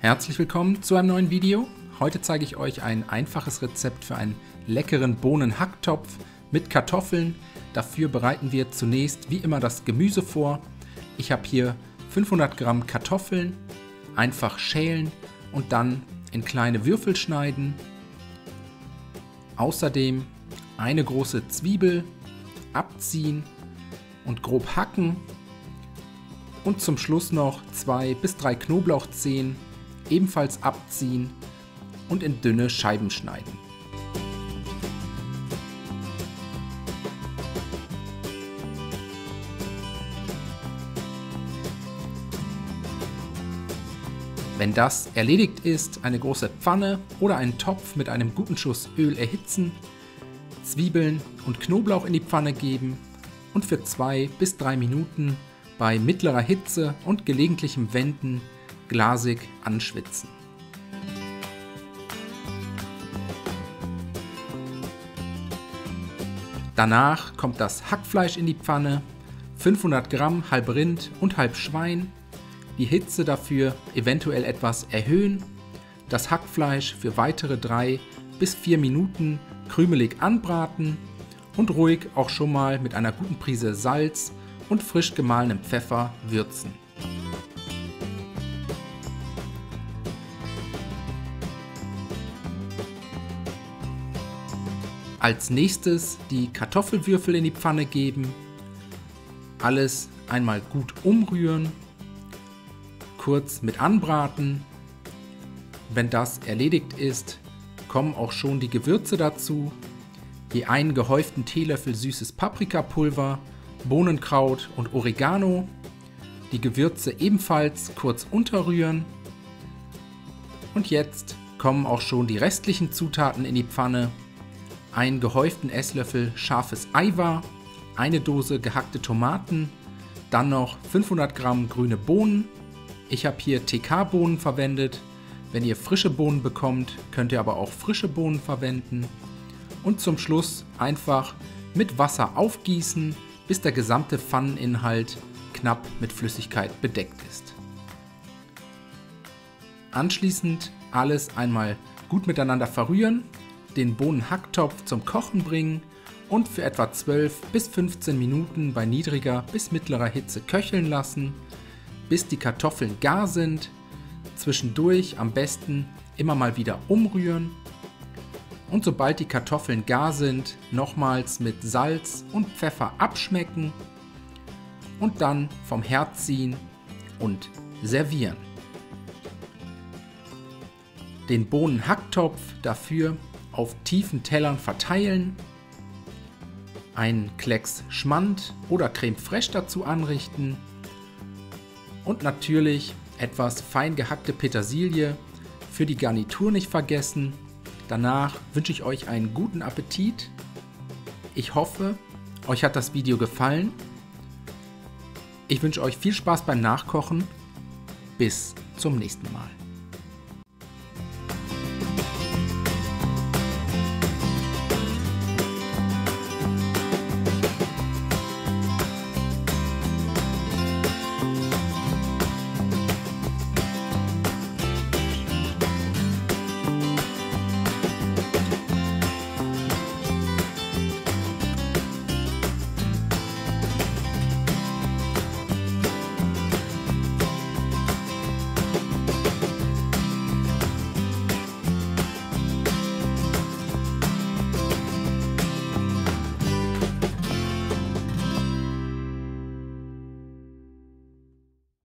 Herzlich willkommen zu einem neuen Video. Heute zeige ich euch ein einfaches Rezept für einen leckeren Bohnenhacktopf mit Kartoffeln. Dafür bereiten wir zunächst wie immer das Gemüse vor. Ich habe hier 500 Gramm Kartoffeln, einfach schälen und dann in kleine Würfel schneiden. Außerdem eine große Zwiebel abziehen und grob hacken. Und zum Schluss noch 2 bis 3 Knoblauchzehen ebenfalls abziehen und in dünne Scheiben schneiden. Wenn das erledigt ist, eine große Pfanne oder einen Topf mit einem guten Schuss Öl erhitzen, Zwiebeln und Knoblauch in die Pfanne geben und für 2 bis 3 Minuten bei mittlerer Hitze und gelegentlichem Wenden glasig anschwitzen. Danach kommt das Hackfleisch in die Pfanne, 500 Gramm halb Rind und halb Schwein, die Hitze dafür eventuell etwas erhöhen, das Hackfleisch für weitere 3 bis 4 Minuten krümelig anbraten und ruhig auch schon mal mit einer guten Prise Salz und frisch gemahlenem Pfeffer würzen. Als nächstes die Kartoffelwürfel in die Pfanne geben, alles einmal gut umrühren, kurz mit anbraten. Wenn das erledigt ist, kommen auch schon die Gewürze dazu, je einen gehäuften Teelöffel süßes Paprikapulver, Bohnenkraut und Oregano, die Gewürze ebenfalls kurz unterrühren und jetzt kommen auch schon die restlichen Zutaten in die Pfanne. Einen gehäuften Esslöffel scharfes Eiweiß, eine Dose gehackte Tomaten, dann noch 500 Gramm grüne Bohnen. Ich habe hier TK-Bohnen verwendet. Wenn ihr frische Bohnen bekommt, könnt ihr aber auch frische Bohnen verwenden. Und zum Schluss einfach mit Wasser aufgießen, bis der gesamte Pfanneninhalt knapp mit Flüssigkeit bedeckt ist. Anschließend alles einmal gut miteinander verrühren, den Bohnenhacktopf zum Kochen bringen und für etwa 12 bis 15 Minuten bei niedriger bis mittlerer Hitze köcheln lassen, bis die Kartoffeln gar sind. Zwischendurch am besten immer mal wieder umrühren und sobald die Kartoffeln gar sind, nochmals mit Salz und Pfeffer abschmecken und dann vom Herd ziehen und servieren. Den Bohnenhacktopf dafür auf tiefen Tellern verteilen, einen Klecks Schmand oder Creme Fraiche dazu anrichten und natürlich etwas fein gehackte Petersilie für die Garnitur nicht vergessen. Danach wünsche ich euch einen guten Appetit. Ich hoffe, euch hat das Video gefallen. Ich wünsche euch viel Spaß beim Nachkochen. Bis zum nächsten Mal.